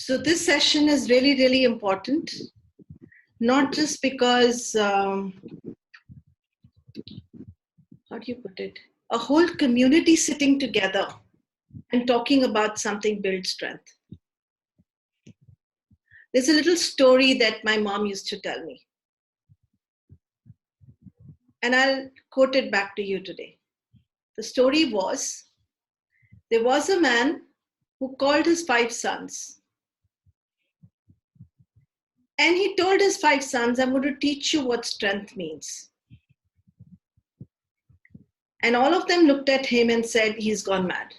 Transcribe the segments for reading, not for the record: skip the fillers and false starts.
So this session is really, really important, not just because, how do you put it? A whole community sitting together and talking about something builds strength. There's a little story that my mom used to tell me. And I'll quote it back to you today. The story was, there was a man who called his 5 sons. And he told his 5 sons, I'm going to teach you what strength means. And all of them looked at him and said, he's gone mad.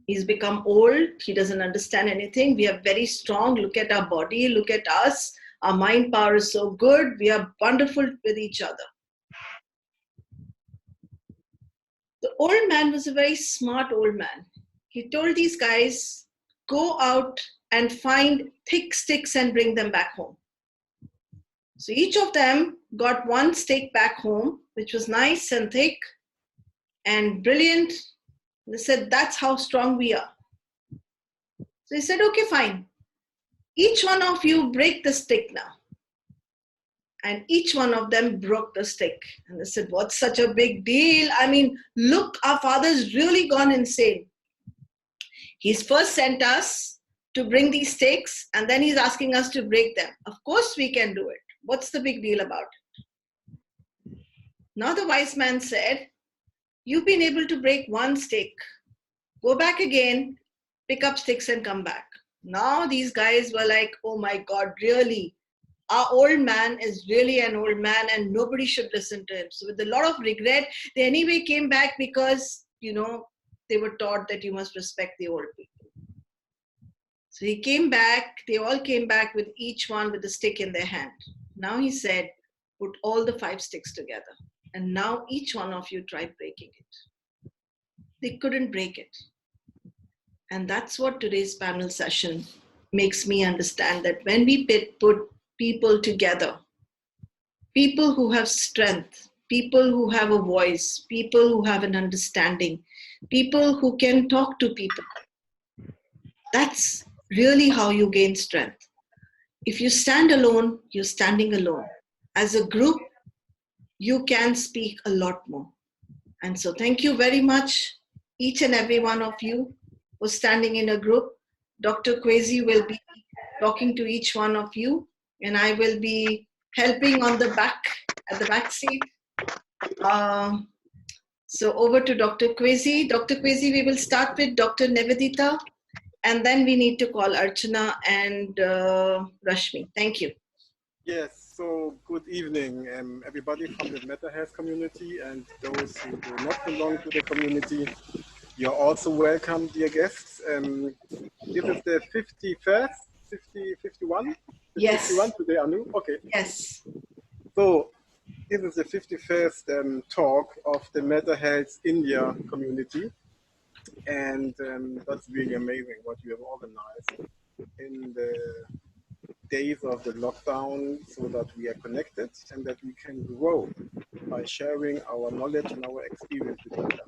He's become old. He doesn't understand anything. We are very strong. Look at our body. Look at us. Our mind power is so good. We are wonderful with each other. The old man was a very smart old man. He told these guys, go out and find thick sticks and bring them back home. So each of them got one stick back home, which was nice and thick and brilliant. They said, that's how strong we are. So he said, okay, fine. Each one of you break the stick now. And each one of them broke the stick. And they said, what's such a big deal? I mean, look, our father's really gone insane. He's first sent us to bring these sticks, and then he's asking us to break them. Of course we can do it. What's the big deal about it? Now the wise man said, you've been able to break one stick. Go back again, pick up sticks and come back. Now these guys were like, oh my God, really? Our old man is really an old man and nobody should listen to him. So with a lot of regret, they anyway came back because, they were taught that you must respect the old people. So he came back, they all came back with each one with a stick in their hand. Now he said, put all the 5 sticks together. And now each one of you tried breaking it. They couldn't break it. And that's what today's panel session makes me understand, that when we put people together, people who have strength, people who have a voice, people who have an understanding, people who can talk to people, that's really how you gain strength. If you stand alone, you're standing alone. As a group, you can speak a lot more. And so thank you very much, each and every one of you, for standing in a group. Dr. Kwesi will be talking to each one of you, and I will be helping on the back, at the back seat. So over to Dr. Kwesi. Dr. Kwesi, we will start with Dr. Nivedita, and then we need to call Archana and Rashmi. Thank you. Yes, so good evening, everybody from the MetaHealth community and those who do not belong to the community. You're also welcome, dear guests. This is the 51? Yes. 51 today, Anu? Okay. Yes. So this is the 51st talk of the MetaHealth India community. And that's really amazing what you have organized in the days of the lockdown, so that we are connected and that we can grow by sharing our knowledge and our experience with each other.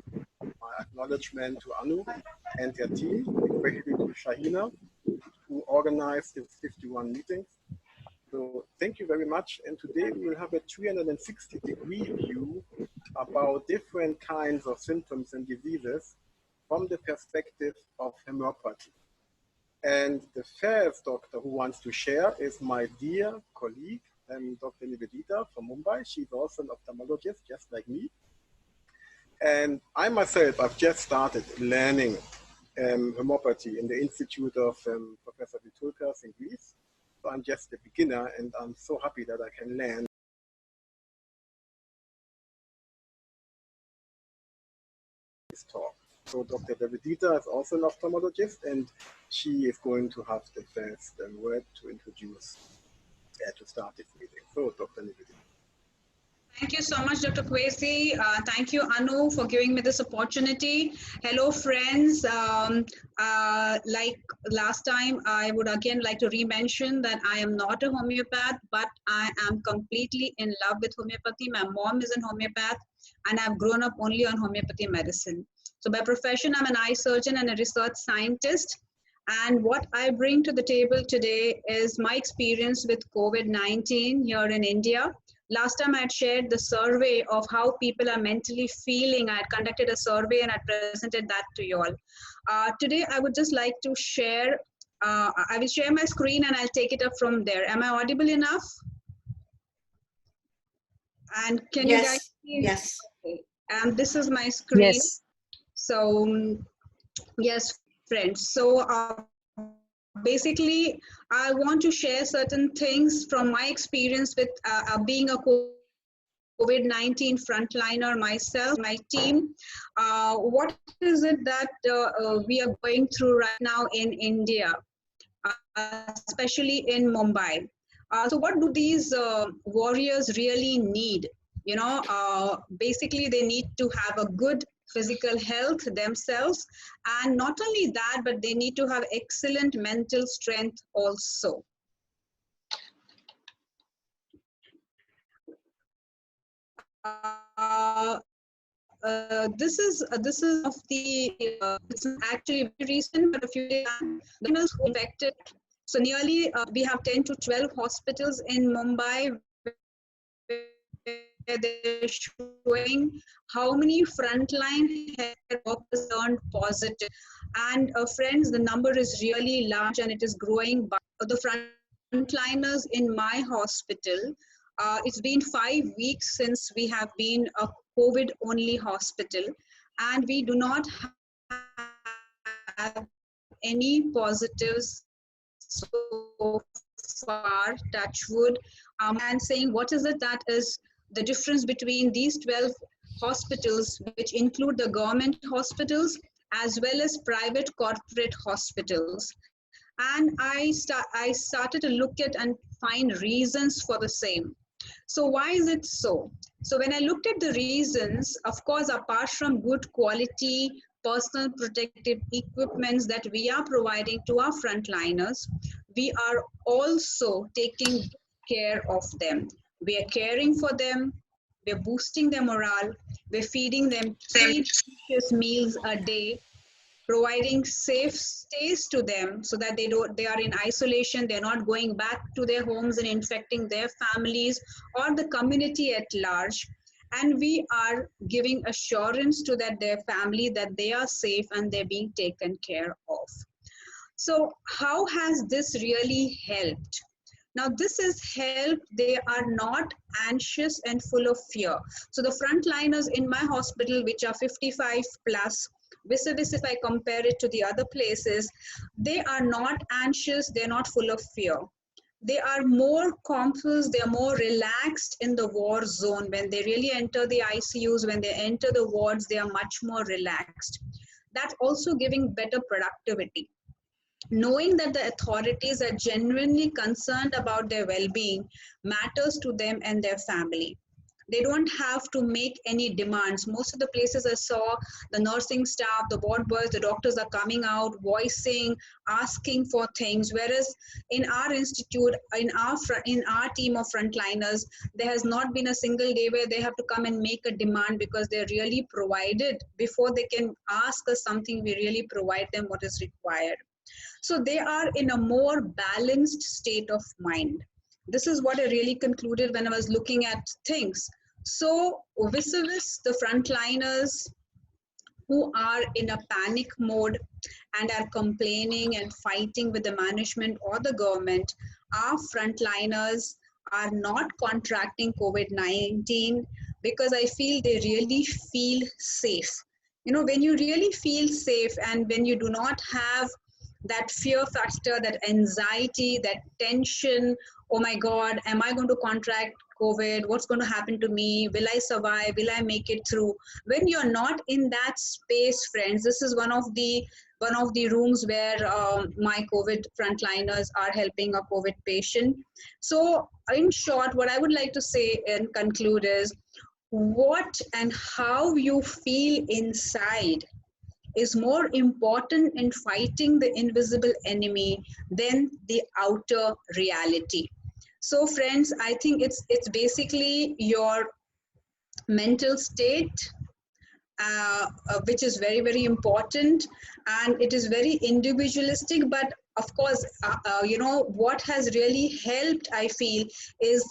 My acknowledgement to Anu and their team, especially to Shahina, who organized these 51 meetings. So thank you very much. And today we will have a 360-degree view about different kinds of symptoms and diseases from the perspective of homeopathy. And the first doctor who wants to share is my dear colleague, Dr. Nivedita from Mumbai. She's also an ophthalmologist, just like me. And I myself, I've just started learning homeopathy in the Institute of Professor Vitulkas in Greece. So I'm just a beginner, and I'm so happy that I can learn this talk. So Dr. Nivedita is also an ophthalmologist, and she is going to have the first word to introduce, to start this meeting. So Dr. Nivedita. Thank you so much, Dr. Kwesi. Thank you, Anu, for giving me this opportunity. Hello, friends. Like last time, I would again like to re-mention that I am not a homeopath, but I am completely in love with homeopathy. My mom is a homeopath, and I've grown up only on homeopathy medicine. So by profession, I'm an eye surgeon and a research scientist. And what I bring to the table today is my experience with COVID-19 here in India. Last time I had shared the survey of how people are mentally feeling. I had conducted a survey and I presented that to you all. Today, I would just like to share, I will share my screen and I'll take it up from there. Am I audible enough? And can you guys see? Yes. Okay. And this is my screen. Yes. So, yes, friends. So, basically, I want to share certain things from my experience with being a COVID-19 frontliner myself, my team. What is it that we are going through right now in India, especially in Mumbai? So what do these warriors really need? You know, basically they need to have a good physical health themselves, and not only that, but they need to have excellent mental strength also. This is of the it's actually very recent, but a few days back, the nurse who infected. So nearly we have 10 to 12 hospitals in Mumbai where they're showing how many frontline health workers turned positive. And friends, the number is really large and it is growing. But the frontliners in my hospital, it's been 5 weeks since we have been a COVID-only hospital, and we do not have any positives so far, touch wood. And saying what is it that is the difference between these 12 hospitals, which include the government hospitals as well as private corporate hospitals. And I started to look at and find reasons for the same. So why is it so? So when I looked at the reasons, of course, apart from good quality personal protective equipments that we are providing to our frontliners, we are also taking care of them. We are caring for them, we're boosting their morale, we're feeding them 3 nutritious meals a day, providing safe stays to them so that they are in isolation, they're not going back to their homes and infecting their families or the community at large. And we are giving assurance to their family that they are safe and they're being taken care of. So how has this really helped? Now this is help. They are not anxious and full of fear. So the frontliners in my hospital, which are 55 plus, vis-a-vis if I compare it to the other places, they are not anxious, they're not full of fear. They are more composed, they are more relaxed in the war zone. When they really enter the ICUs, when they enter the wards, they are much more relaxed. That's also giving better productivity. Knowing that the authorities are genuinely concerned about their well-being matters to them and their family. They don't have to make any demands. Most of the places I saw, the nursing staff, the ward boys, the doctors are coming out, voicing, asking for things. Whereas in our institute, in our team of frontliners, there has not been a single day where they have to come and make a demand, because they're really provided. Before they can ask us something, we really provide them what is required. So they are in a more balanced state of mind. This is what I really concluded when I was looking at things. So vis-a-vis the frontliners who are in a panic mode and are complaining and fighting with the management or the government, our frontliners are not contracting COVID-19 because I feel they really feel safe. You know, when you really feel safe and when you do not have that fear factor, that anxiety, that tension, oh my God, am I going to contract COVID? What's going to happen to me? Will I survive? Will I make it through? When you're not in that space, friends, this is one of the rooms where my COVID frontliners are helping a COVID patient. So in short, what I would like to say and conclude is, what and how you feel inside is more important in fighting the invisible enemy than the outer reality. So friends, I think it's basically your mental state, which is very, very important, and it is very individualistic. But of course, what has really helped, I feel, is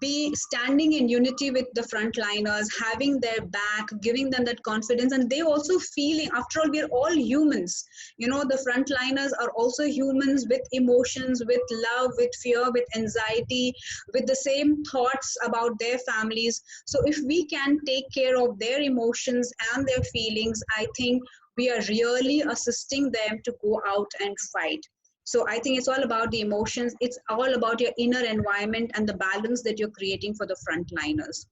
be standing in unity with the frontliners, having their back, giving them that confidence, and they also feeling, after all, we're all humans. The frontliners are also humans with emotions, with love, with fear, with anxiety, with the same thoughts about their families. So if we can take care of their emotions and their feelings, I think we are really assisting them to go out and fight. So I think it's all about the emotions. It's all about your inner environment and the balance that you're creating for the frontliners.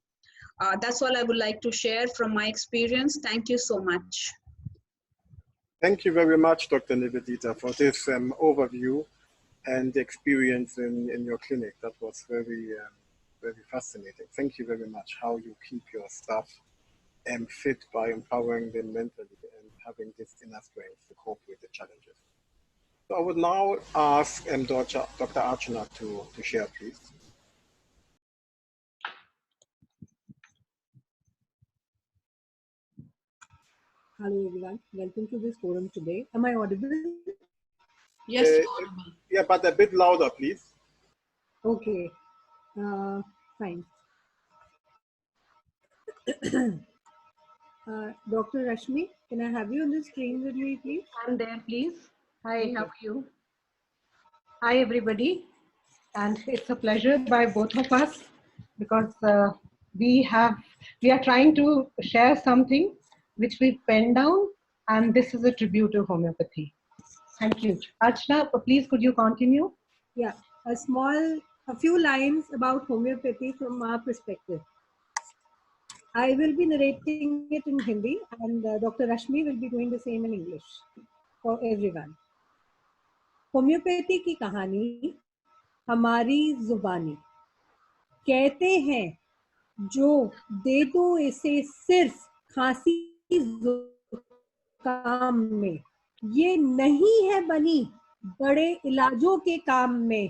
That's all I would like to share from my experience. Thank you so much. Thank you very much, Dr. Nivedita, for this overview and experience in your clinic. That was very, very fascinating. Thank you very much. How you keep your staff fit by empowering them mentally and having this inner strength to cope with the challenges. So I would now ask Dr. Archana to share, please. Hello everyone, welcome to this forum today. Am I audible? Yes, audible. Yeah, but a bit louder, please. Okay, fine. Dr. Rashmi, can I have you on the screen with me, please? I'm there, please. Hi, how are you? Hi, everybody. And it's a pleasure by both of us, because we are trying to share something which we penned down, and this is a tribute to homeopathy. Thank you. Archana, please could you continue? Yeah, a few lines about homeopathy from our perspective. I will be narrating it in Hindi, and Dr. Rashmi will be doing the same in English for everyone. Homeopathy की कहानी हमारी जुबानी। कहते हैं जो दे दो इसे सिर्फ खांसी जुकाम में, ये नहीं है बनी बड़े इलाजों के काम में।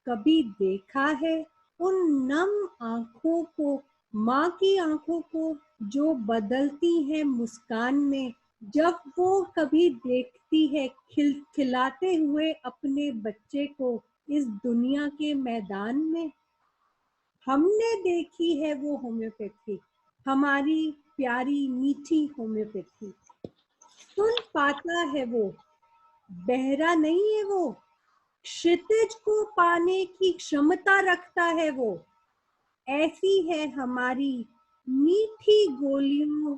कभी देखा है उन नम आंखों को, माँ की आंखों को, जो बदलती हैं मुस्कान में, जब वो कभी देखती है खिलखिलाते हुए अपने बच्चे को इस दुनिया के मैदान में। हमने देखी है वो होम्योपैथी, हमारी प्यारी मीठी होम्योपैथी। सुन पाता है वो, बहरा नहीं है वो, क्षितिज को पाने की क्षमता रखता है वो। ऐसी है हमारी मीठी गोलियों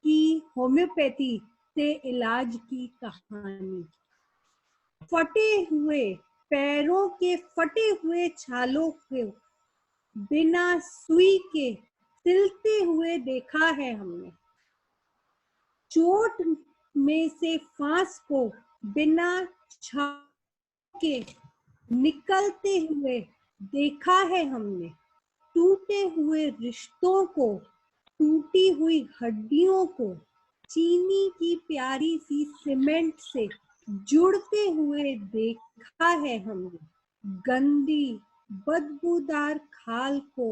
की होम्योपैथी से इलाज की कहानी। फटे हुए पैरों के फटे हुए छालों को बिना सुई के सिलते हुए देखा है हमने। चोट में से फांस को बिना छाप के निकलते हुए देखा है हमने। टूटे हुए रिश्तों को, टूटी हुई हड्डियों को चीनी की प्यारी सी सीमेंट से जुड़ते हुए देखा है हमने। गंदी बदबूदार खाल को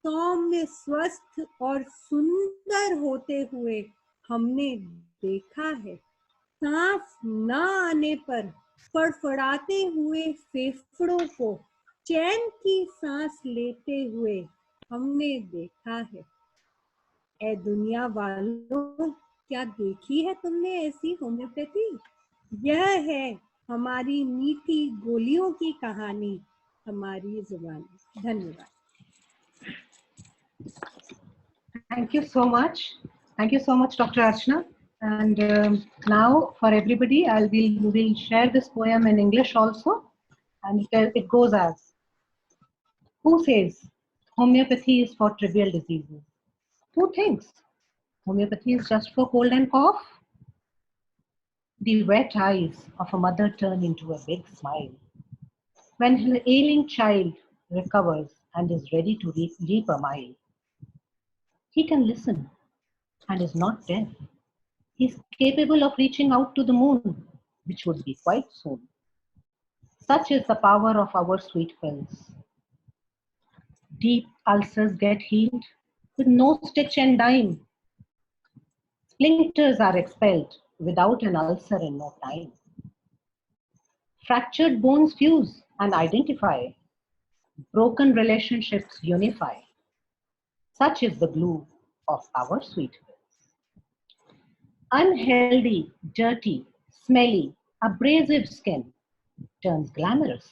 सौम्य स्वस्थ और सुंदर होते हुए हमने देखा है। सांस न आने पर फड़फड़ाते हुए फेफड़ों को चैन की सांस लेते हुए हमने देखा है। ए दुनिया वालों, क्या देखी है तुमने ऐसी होम्योपैथी? यह है हमारी मीठी गोलियों की कहानी, हमारी जुबानी। धन्यवाद। Thank you so much. Thank you so much, Dr. Archana. And now for everybody, we'll share this poem in English also. And it goes as, who says homeopathy is for trivial diseases? Who thinks homeopathy is just for cold and cough? The wet eyes of a mother turn into a big smile when her ailing child recovers and is ready to leap a mile. He can listen and is not deaf. He is capable of reaching out to the moon, which would be quite soon. Such is the power of our sweet pills. Deep ulcers get healed with no stitch and dime. Splinters are expelled without an ulcer in no time. Fractured bones fuse and identify. Broken relationships unify. Such is the glue of our sweet pills. Unhealthy, dirty, smelly, abrasive skin turns glamorous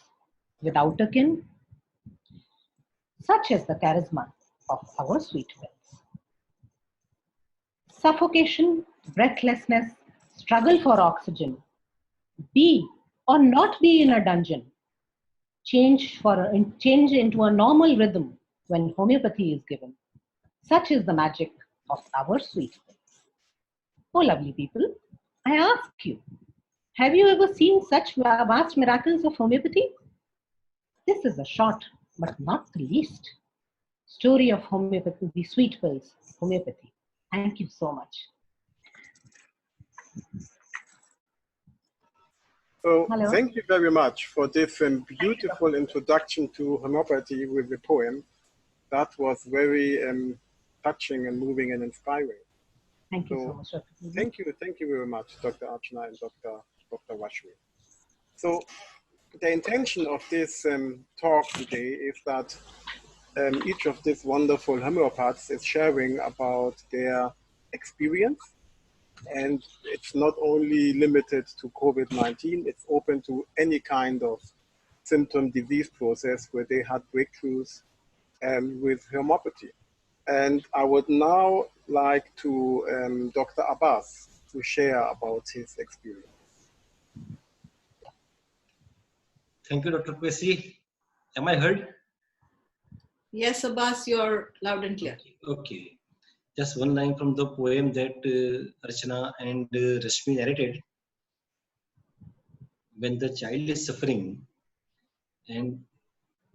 without a kin. Such is the charisma of our sweet pills. Suffocation, breathlessness, struggle for oxygen, be or not be in a dungeon, change into a normal rhythm when homeopathy is given. Such is the magic of our sweet pills. Oh, lovely people, I ask you, have you ever seen such vast miracles of homeopathy? This is a short, but not the least, story of homeopathy, the sweet pills, homeopathy. Thank you so much. So Hello. thank you very much for this beautiful introduction to homeopathy with the poem. That was very touching and moving and inspiring. Thank you so much, Dr. Thank you very much, Dr. Archana and Dr. Vashwi. So the intention of this talk today is that each of these wonderful homeopaths is sharing about their experience. And it's not only limited to COVID-19, it's open to any kind of symptom disease process where they had breakthroughs with homeopathy. And I would now like to Dr. Abbas to share about his experience. Thank you, Dr. Kwesi. Am I heard? Yes, Abbas, you're loud and clear. Okay. Just one line from the poem that Archana and Rashmi narrated. When the child is suffering and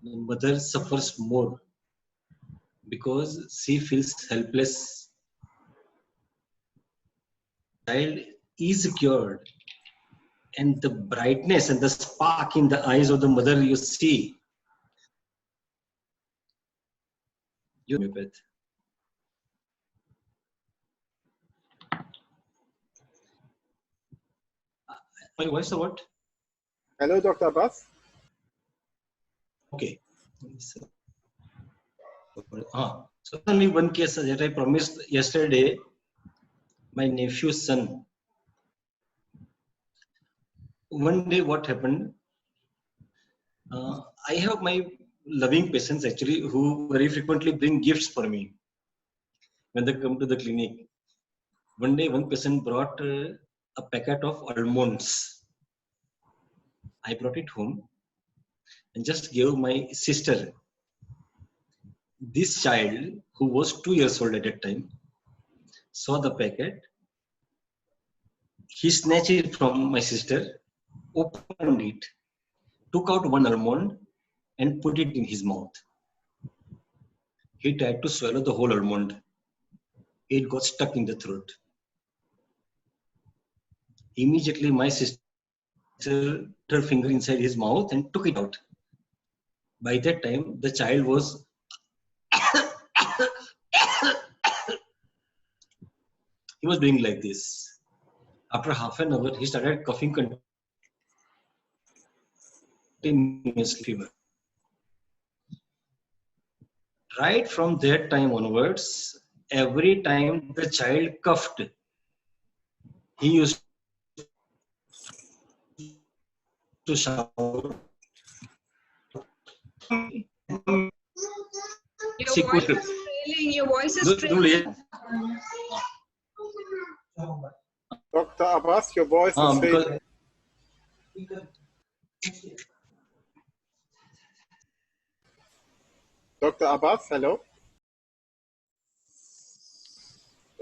the mother suffers more because she feels helpless, the child is cured, and the brightness and the spark in the eyes of the mother you see. You homeopath. My voice or what? Hello, Dr. Abbas. Okay. So only one case that I promised yesterday, my nephew's son. One day what happened, I have my loving patients actually who very frequently bring gifts for me when they come to the clinic. One day one patient brought a packet of almonds. I brought it home and just gave my sister. This child, who was 2 years old at that time, saw the packet. He snatched it from my sister, opened it, took out one almond and put it in his mouth. He tried to swallow the whole almond. It got stuck in the throat. Immediately my sister put her finger inside his mouth and took it out. By that time, the child was he was doing like this. After half an hour, he started coughing continuously. Fever. Right from that time onwards, every time the child coughed, he used to shout. Your voice is trailing. Dr. Abbas, your voice is failing. Dr. Abbas, hello?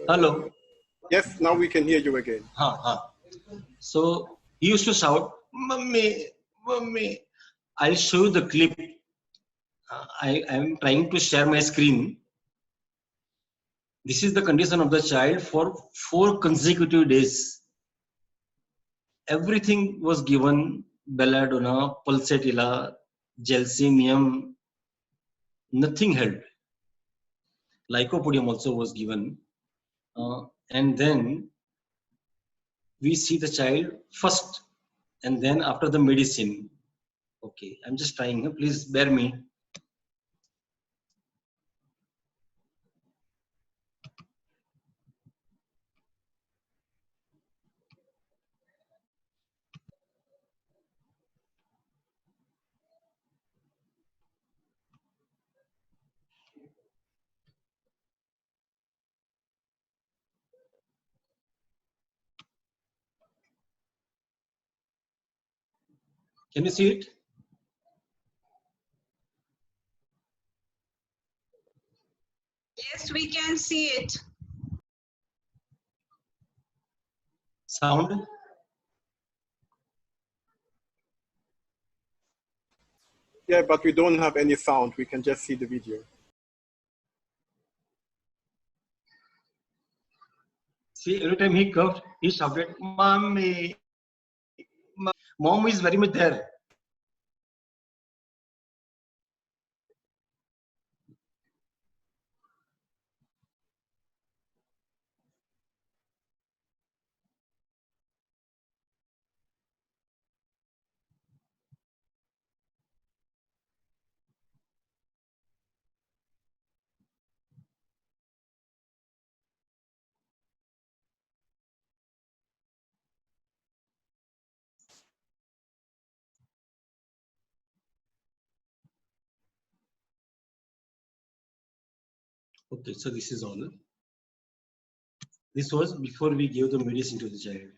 Hello. Yes, now we can hear you again. So he used to shout, "Mummy, Mummy." I'll show you the clip. I am trying to share my screen. This is the condition of the child for 4 consecutive days. Everything was given: belladonna, pulsatilla, gelsemium. Nothing helped. Lycopodium also was given. and then we see the child first, and then after the medicine. Okay, I'm just trying. Please bear me. Can you see it? Yes, we can see it. Sound? Yeah, but we don't have any sound. We can just see the video. See, every time he coughed, he shouted, "Mommy, mom is very much there." Okay, so this is all. This was before we gave the medicine to the child.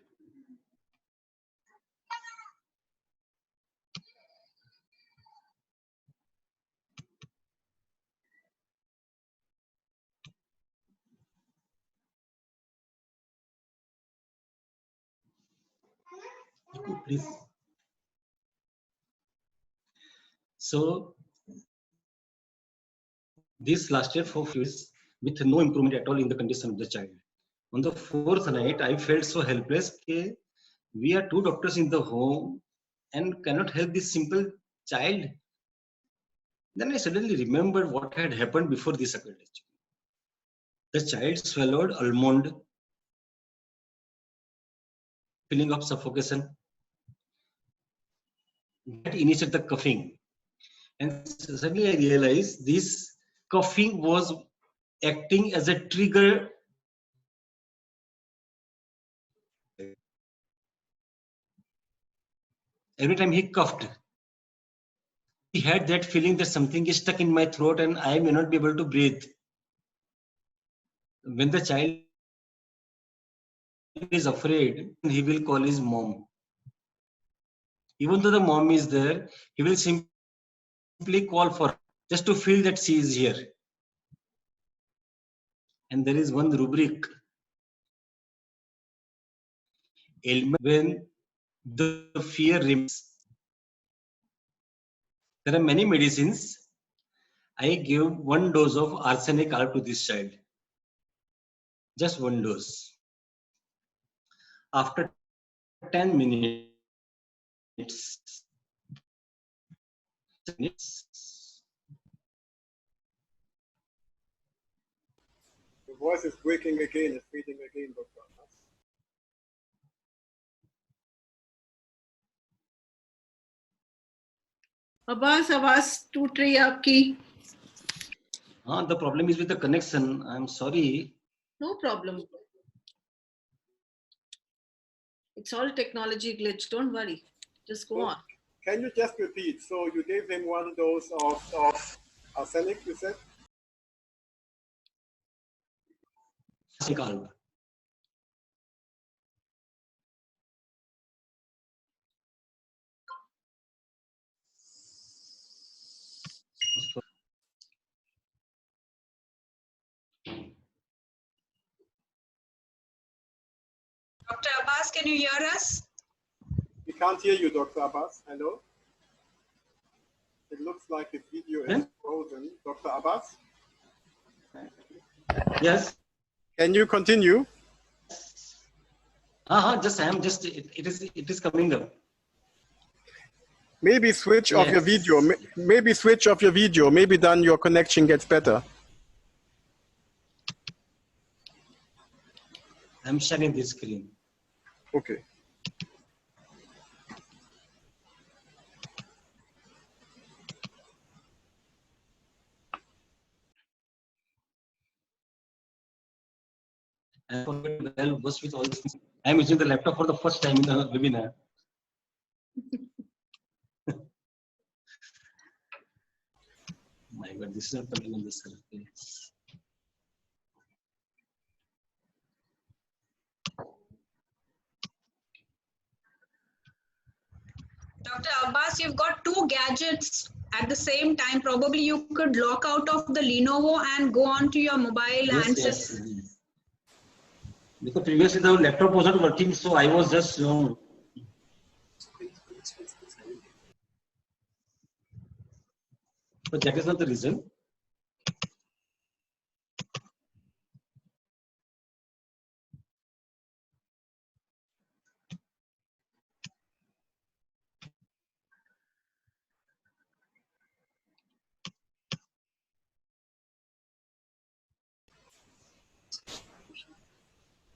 Okay, please. So this lasted for 4 days with no improvement at all in the condition of the child. On the 4th night, I felt so helpless. Okay, we are 2 doctors in the home and cannot help this simple child. Then I suddenly remembered what had happened before this occurred. The child swallowed almond, feeling of suffocation. That initiated the coughing. And suddenly I realized this coughing was acting as a trigger. Every time he coughed, he had that feeling that something is stuck in my throat and I may not be able to breathe. When the child is afraid, he will call his mom. Even though the mom is there, he will simply call for her just to feel that she is here. And there is one rubric. Ailment when the fear remains. There are many medicines. I gave 1 dose of arsenic to this child. Just 1 dose. After 10 minutes, The voice is breaking again. It's fading again, Dr. Abbas, आवाज टूट रही है आपकी. the problem is with the connection. I'm sorry. No problem. It's all technology glitch. Don't worry. Just go on. Can you just repeat? So you gave him 1 dose of arsenic, you said? Dr. Abbas, can you hear us? We can't hear you, Dr. Abbas. Hello? It looks like the video is frozen. Dr. Abbas? Yes. Can you continue? It is coming up. Maybe switch off your video. Maybe switch off your video. Maybe then your connection gets better. I'm sharing this screen. Okay. I forget well was with all these things. I'm using the laptop for the first time in the webinar. My God, this is not coming on the surface. Dr. Abbas, you've got two gadgets at the same time. Probably you could log out of the Lenovo and go onto your mobile Yes. Because previously the laptop was not working, so I was just so that is not the reason.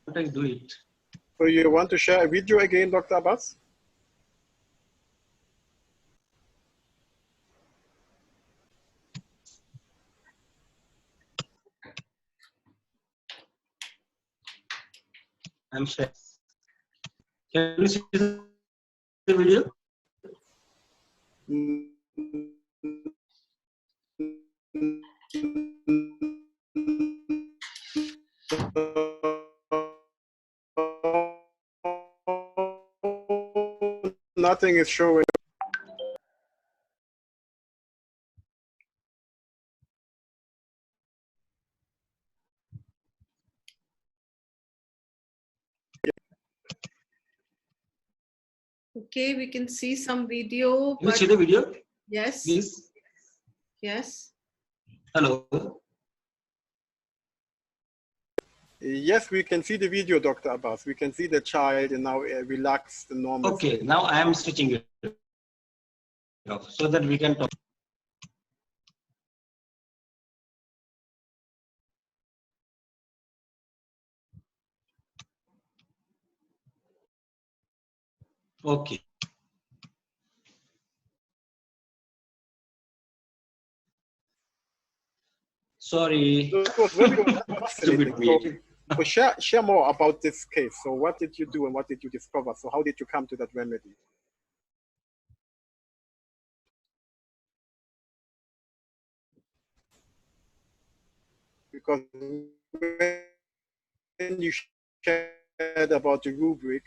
But I do it. So you want to share a video again, Dr. Abbas? I'm sharing. Can you see the video? Nothing is showing. Okay, we can see some video. Can you see the video? Yes. Please. Yes. Hello. Yes, we can see the video, Dr. Abbas. We can see the child and now relaxed and normal. Okay, now I am switching it off so that we can talk. Okay. Sorry. So it was very fascinating. So share more about this case. So what did you do and what did you discover? So how did you come to that remedy? Because when you shared about the rubric,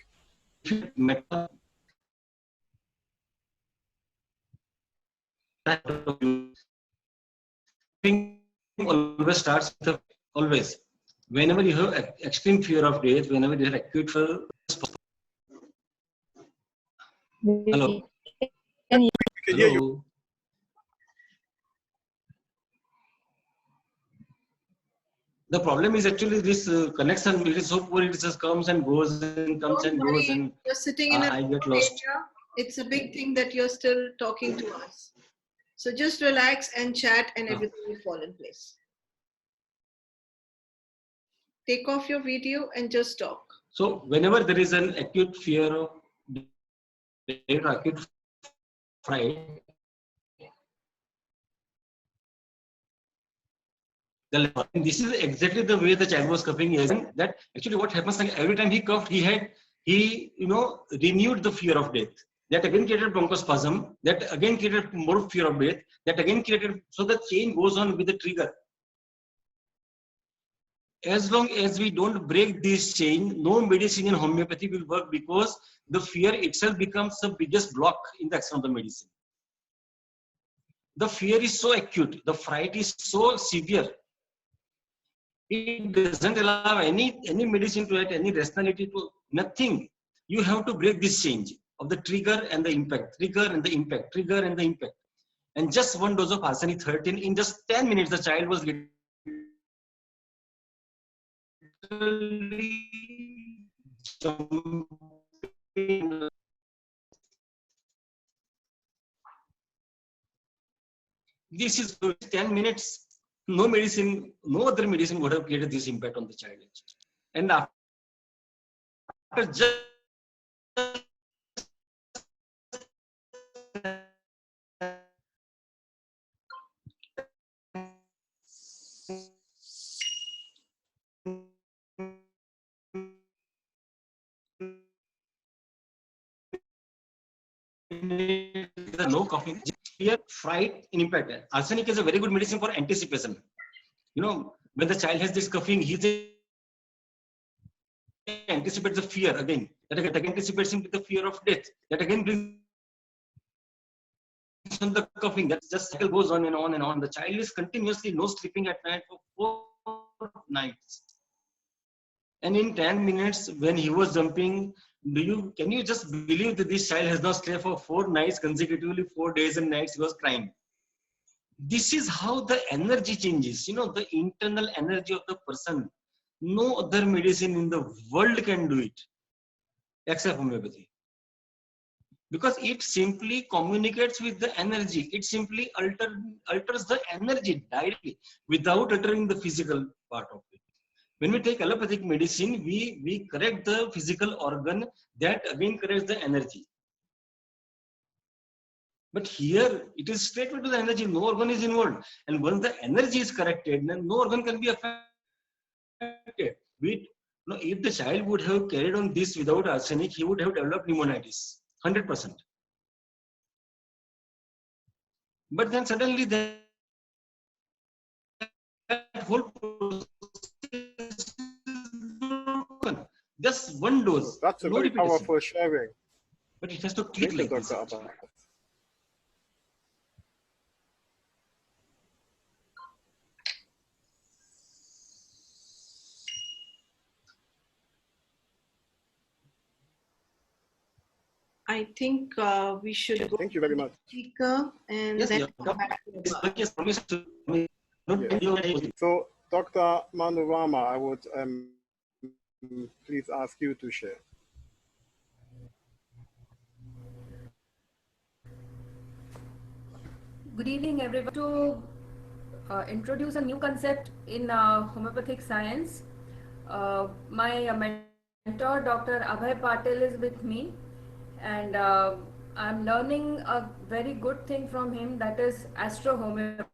always starts with always. Whenever you have extreme fear of death, whenever you have acute fear. Hello. We can hear you. The problem is actually this connection. It is so poor. It just comes and goes and comes and goes, and you're sitting in I get lost. Area. It's a big thing that you're still talking to us. So just relax and chat, and everything will fall in place. Take off your video and just talk. So whenever there is an acute fear of death, acute fright, this is exactly the way the child was coughing. That actually what happens, like every time he coughed, he renewed the fear of death. That again created bronchospasm. That again created more fear of death. That again created, so the chain goes on with the trigger. As long as we don't break this chain, no medicine in homeopathy will work, because the fear itself becomes the biggest block in the action of the medicine. The fear is so acute, the fright is so severe. It doesn't allow any medicine to add any rationality to nothing. You have to break this change of the trigger and the impact, trigger and the impact, trigger and the impact. And just one dose of arsenic 13, in just 10 minutes, the child was getting this is 10 minutes. No medicine, no other medicine would have created this impact on the child. And after just no coughing, fear, fright, in impact. Arsenic is a very good medicine for anticipation. You know, when the child has this coughing, he anticipates the fear again. That again anticipates him with the fear of death. That again brings on the coughing. That just cycle goes on and on and on. The child is continuously no sleeping at night for 4 nights. And in 10 minutes, when he was jumping, can you just believe that this child has not slept for 4 nights consecutively, 4 days and nights? He was crying. This is how the energy changes. You know, the internal energy of the person. No other medicine in the world can do it except homeopathy. Because it simply communicates with the energy. It simply alters the energy directly without altering the physical part of it. When we take allopathic medicine, we correct the physical organ, that again corrects the energy. But here it is straight to the energy, no organ is involved. And once the energy is corrected, then no organ can be affected. If the child would have carried on this without arsenic, he would have developed pneumonitis, 100%. But then suddenly that whole process is broken. Just one dose. That's a no very repetition. powerful sharing. But it has to click Thank you, like this. Dr. Abba. I think we should go. Thank you very much. Speaker and Yes, then yeah. come back to Abba. Yes, promise to me. Yes. So, Dr. Manorama, I would please ask you to share. Good evening, everyone. To introduce a new concept in homeopathic science, my mentor, Dr. Abhay Patil, is with me, and I'm learning a very good thing from him, that is astro-homeopathy.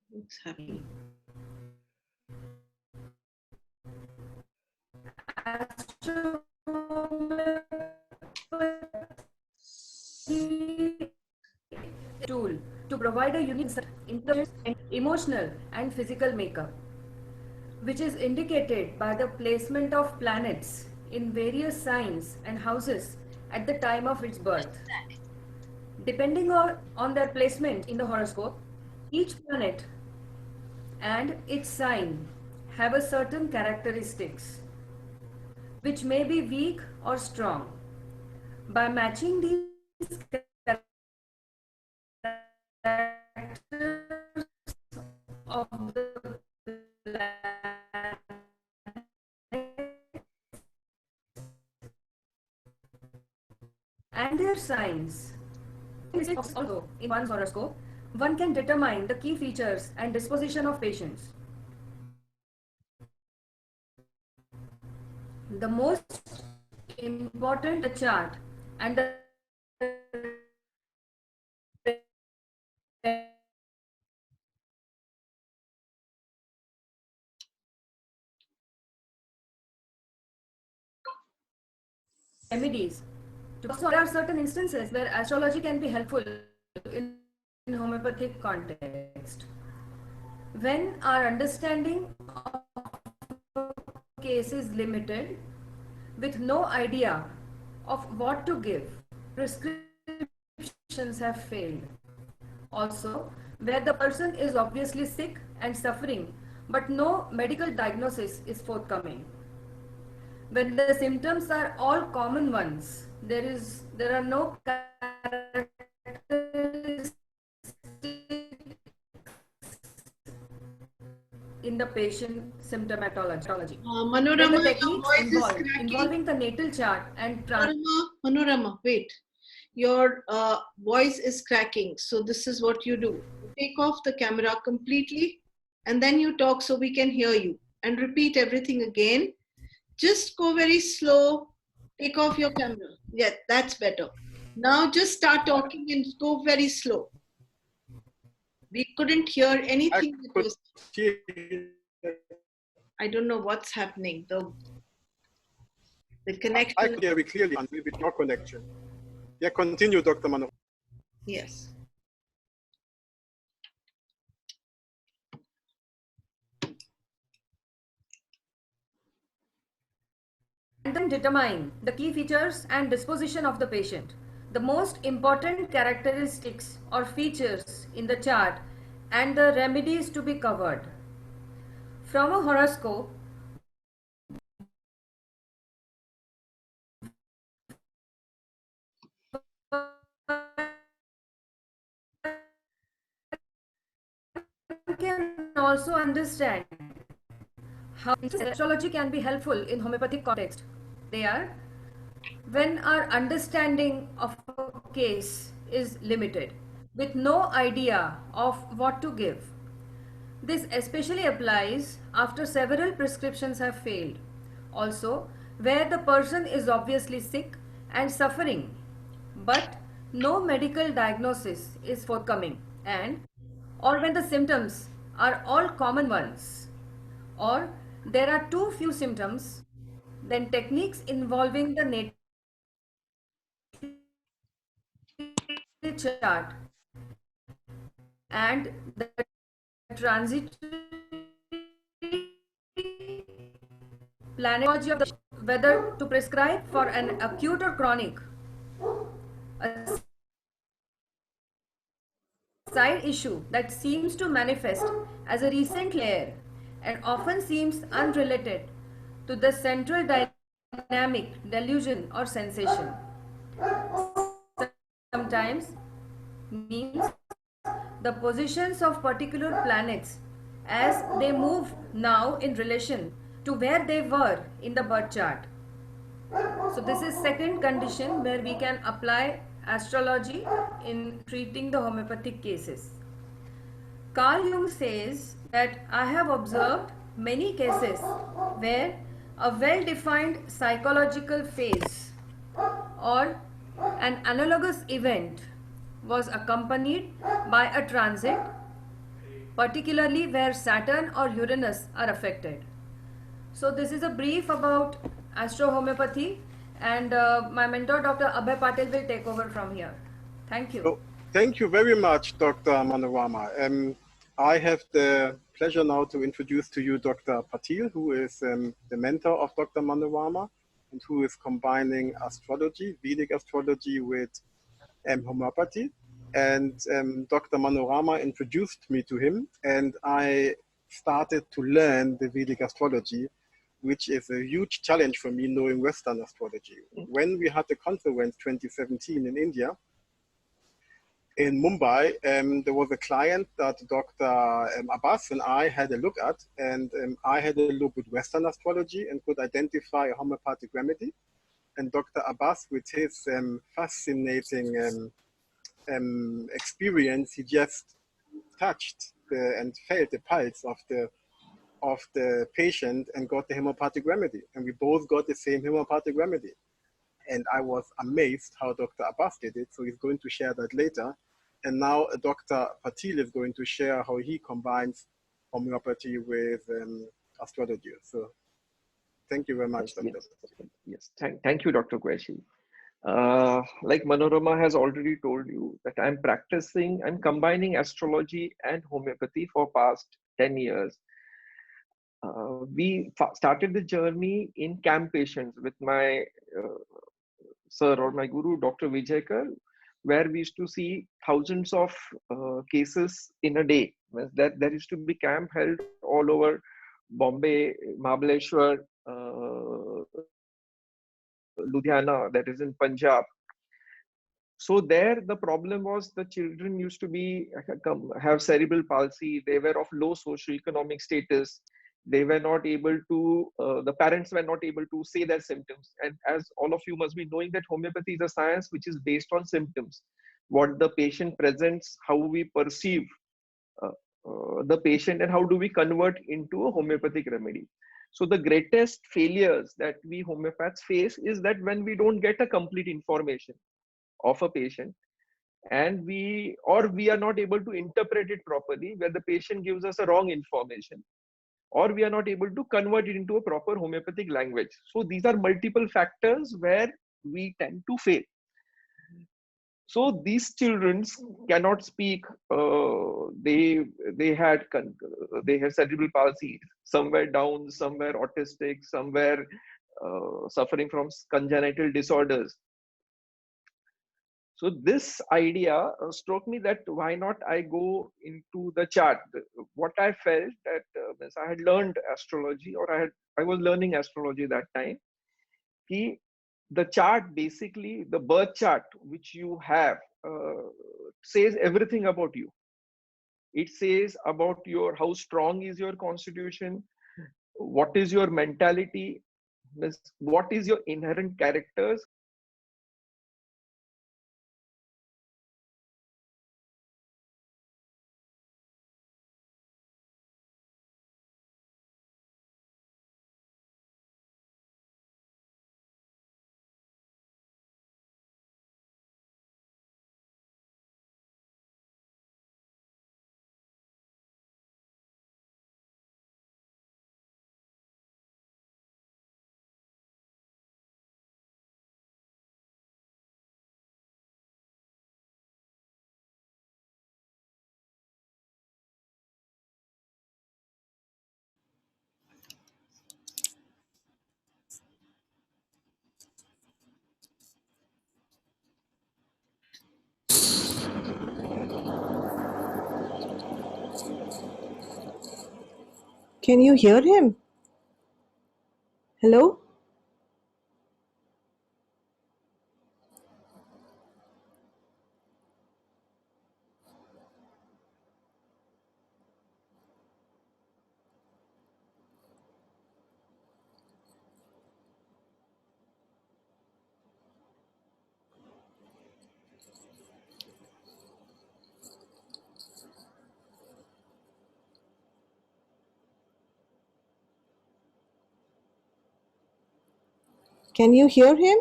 What's happening? Tool to provide a unique intelligence, emotional and physical makeup, which is indicated by the placement of planets in various signs and houses at the time of its birth. Depending on their placement in the horoscope, each planet and its sign have a certain characteristics which may be weak or strong. By matching these characters of the planet and their signs, also in one's horoscope, one can determine the key features and disposition of patients. The most important chart and the remedies. So there are certain instances where astrology can be helpful in homeopathic context. When our understanding of a case is limited, with no idea of what to give, prescriptions have failed. Also, where the person is obviously sick and suffering, but no medical diagnosis is forthcoming. When the symptoms are all common ones, there are no characteristics in the patient symptomatology. Manorama, the your techniques voice is cracking. involving the natal chart and Manorama, wait. Your voice is cracking. So this is what you do. Take off the camera completely and then you talk so we can hear you, and repeat everything again. Just go very slow. Take off your camera. Yeah, that's better. Now just start talking and go very slow. We couldn't hear anything that was. I don't know what's happening. The connection. I could hear you clearly with your connection. Yeah, continue, Dr. Mano. Yes. And then determine the key features and disposition of the patient. The most important characteristics or features in the chart and the remedies to be covered. From a horoscope, one can also understand how astrology can be helpful in homeopathic context. They are when our understanding of a case is limited, with no idea of what to give. This especially applies after several prescriptions have failed. Also, where the person is obviously sick and suffering, but no medical diagnosis is forthcoming, and or when the symptoms are all common ones, or there are too few symptoms, then techniques involving the native chart and the transitory planetology of the whether to prescribe for an acute or chronic. A side issue that seems to manifest as a recent layer and often seems unrelated to the central dynamic delusion or sensation. Sometimes means the positions of particular planets as they move now in relation to where they were in the birth chart. So this is second condition where we can apply astrology in treating the homeopathic cases. Carl Jung says that I have observed many cases where a well-defined psychological phase or an analogous event was accompanied by a transit, particularly where Saturn or Uranus are affected. So this is a brief about astro-homeopathy, and my mentor Dr. Abhay Patil will take over from here. Thank you. So, thank you very much, Dr. Manorama. I have the pleasure now to introduce to you Dr. Patil, who is the mentor of Dr. Manorama and who is combining astrology, Vedic astrology with homeopathy. And Dr. Manorama introduced me to him, and I started to learn the Vedic astrology, which is a huge challenge for me knowing Western astrology. When we had the conference 2017 in India, in Mumbai, there was a client that Dr. Abbas and I had a look at, and I had a look with Western astrology and could identify a homeopathic remedy. And Dr. Abbas, with his fascinating experience, he just touched and felt the pulse of the patient and got the homeopathic remedy. And we both got the same homeopathic remedy. And I was amazed how Dr. Abbas did it. So he's going to share that later. And now Dr. Patil is going to share how he combines homeopathy with astrology. So thank you very much, Dr. Patil. Yes, thank you, Dr. Qureshi. Like Manorama has already told you that I'm combining astrology and homeopathy for past 10 years. We started the journey in camp patients with my sir or my guru, Dr. Vijayakar, where we used to see thousands of cases in a day. There used to be camp held all over Bombay, Mahabaleshwar, Ludhiana, that is in Punjab. So there the problem was the children used to have cerebral palsy. They were of low socioeconomic status. They were not able to, the parents were not able to say their symptoms. And as all of you must be knowing that homeopathy is a science which is based on symptoms. What the patient presents, how we perceive the patient, and how do we convert into a homeopathic remedy. So the greatest failures that we homeopaths face is that when we don't get a complete information of a patient, and we are not able to interpret it properly, where the patient gives us a wrong information, or we are not able to convert it into a proper homeopathic language. So these are multiple factors where we tend to fail. So these children cannot speak. They had cerebral palsy. Some were Down, some were autistic, some were suffering from congenital disorders. So this idea struck me that why not I go into the chart. What I felt that I had learned astrology, or I was learning astrology that time. The chart, basically the birth chart which you have, says everything about you. It says about how strong is your constitution, what is your mentality, what is your inherent characters. Can you hear him? Hello? Can you hear him?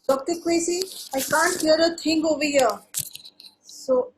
Dr. Kwesi, I can't hear a thing over here. So